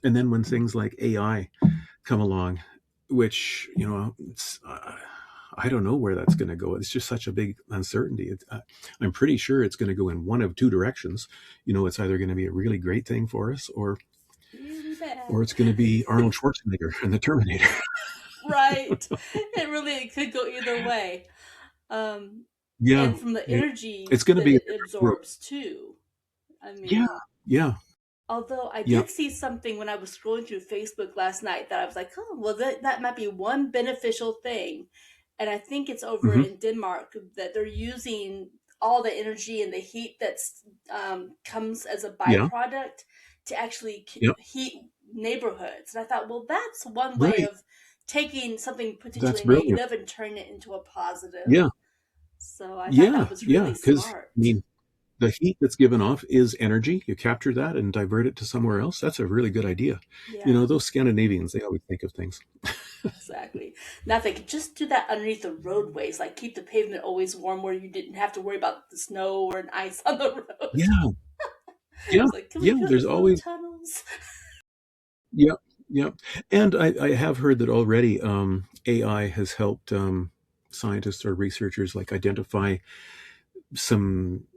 And then when things like AI come along, which, I don't know where that's going to go. It's just such a big uncertainty. I'm pretty sure it's going to go in one of two directions. It's either going to be a really great thing for us, Really or bad. it's going to be Arnold Schwarzenegger and the Terminator. Right. It could go either way. Um, Yeah, and from the it, energy it's going to that be a it different world. absorbs too. I Yeah, mean, yeah, although I yeah. did see something when I was scrolling through Facebook last night that I was like, oh, well, that might be one beneficial thing. And I think it's over Hmm. in Denmark that they're using all the energy and the heat that's comes as a Yeah, byproduct to actually yeah. heat neighborhoods. And I thought, well, that's one way Right. of taking something That's potentially brilliant. negative and turning it into a positive. Yeah, So I thought yeah, that was yeah. really Because smart. the heat that's given off is energy. You capture that and divert it to somewhere else. That's a really good idea. Yeah. Those Scandinavians, they always think of things. Exactly. Now, if they could just do that underneath the roadways, like keep the pavement always warm where you didn't have to worry about the snow or an ice on the road. Yeah, yeah, It's like, can we yeah. put There's little always, tunnels? yeah, yeah. And I have heard that already. AI has helped scientists or researchers like identify some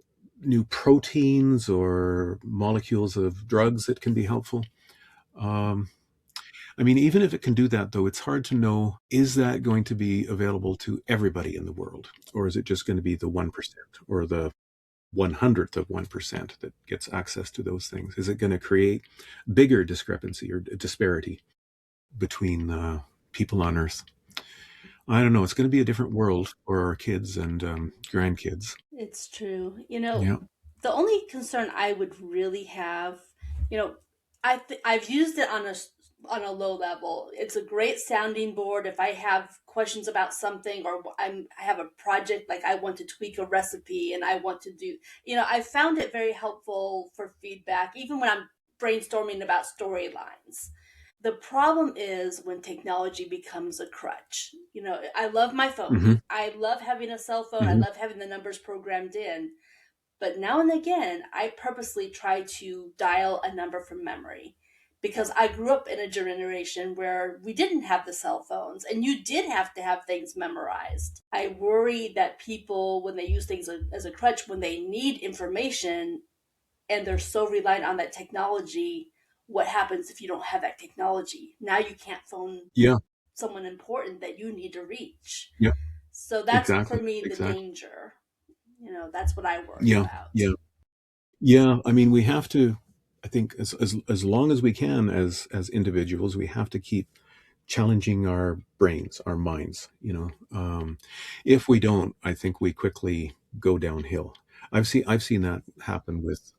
new proteins or molecules of drugs that can be helpful. Um, I mean, even if it can do that, though, it's hard to know, is that going to be available to everybody in the world? Or is it just going to be the 1% or the 100th of 1% that gets access to those things? Is it going to create bigger discrepancy or disparity between people on Earth? I don't know. It's going to be a different world for our kids and grandkids. It's true. Yeah. The only concern I would really have, you know, I've used it on a low level. It's a great sounding board if I have questions about something or I have a project like I want to tweak a recipe and I want to do, I found it very helpful for feedback even when I'm brainstorming about storylines. The problem is when technology becomes a crutch. I love my phone. Hmm. I love having a cell phone. I Hmm. love having the numbers programmed in. But now and again, I purposely try to dial a number from memory because I grew up in a generation where we didn't have the cell phones and you did have to have things memorized. I worry that people, when they use things as a crutch, when they need information, and they're so reliant on that technology, what happens if you don't have that technology? Now you can't phone Yeah. someone important that you need to reach. Yeah. So that's for Exactly. me the Exactly. danger. That's what I worry Yeah. about. Yeah. Yeah. I mean, we have to, I think as long as we can as individuals, we have to keep challenging our brains, our minds. If we don't, I think we quickly go downhill. I've seen that happen with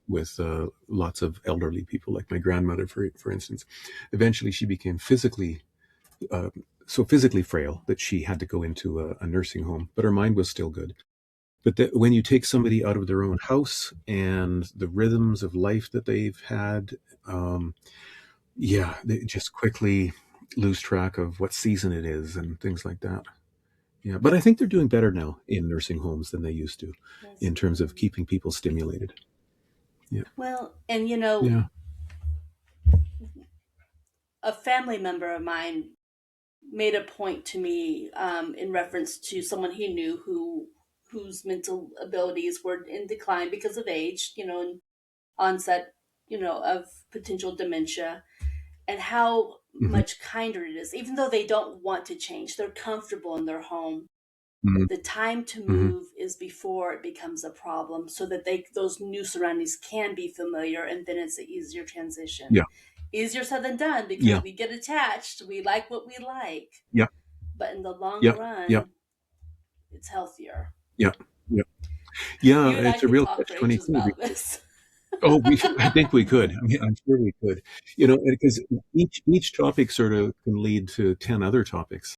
lots of elderly people, like my grandmother, for instance. Eventually, she became uh, so physically frail that she had to go into a nursing home, but her mind was still good. But when you take somebody out of their own house and the rhythms of life that they've had, um, yeah, they just quickly lose track of what season it is and things like that. Yeah, but I think they're doing better now in nursing homes than they used to, That's in terms of good. keeping people stimulated. Yeah, Well, and yeah. a family member of mine made a point to me in reference to someone he knew whose mental abilities were in decline because of age, and onset, of potential dementia, and how Hmm. much kinder it is, even though they don't want to change. They're comfortable in their home. Hmm. The time to Hmm. move is before it becomes a problem, so that those new surroundings can be familiar, and then it's an easier transition. Yeah, Easier said than done because yeah, we get attached. We like what we like, yeah, but in the long yeah, yeah, run, it's healthier. yeah, yeah. Yeah, You and I it's a could real talk for ages catch-22. about this. Oh, I think we could. I mean, I'm sure we could. Because each topic sort of can lead to 10 other topics.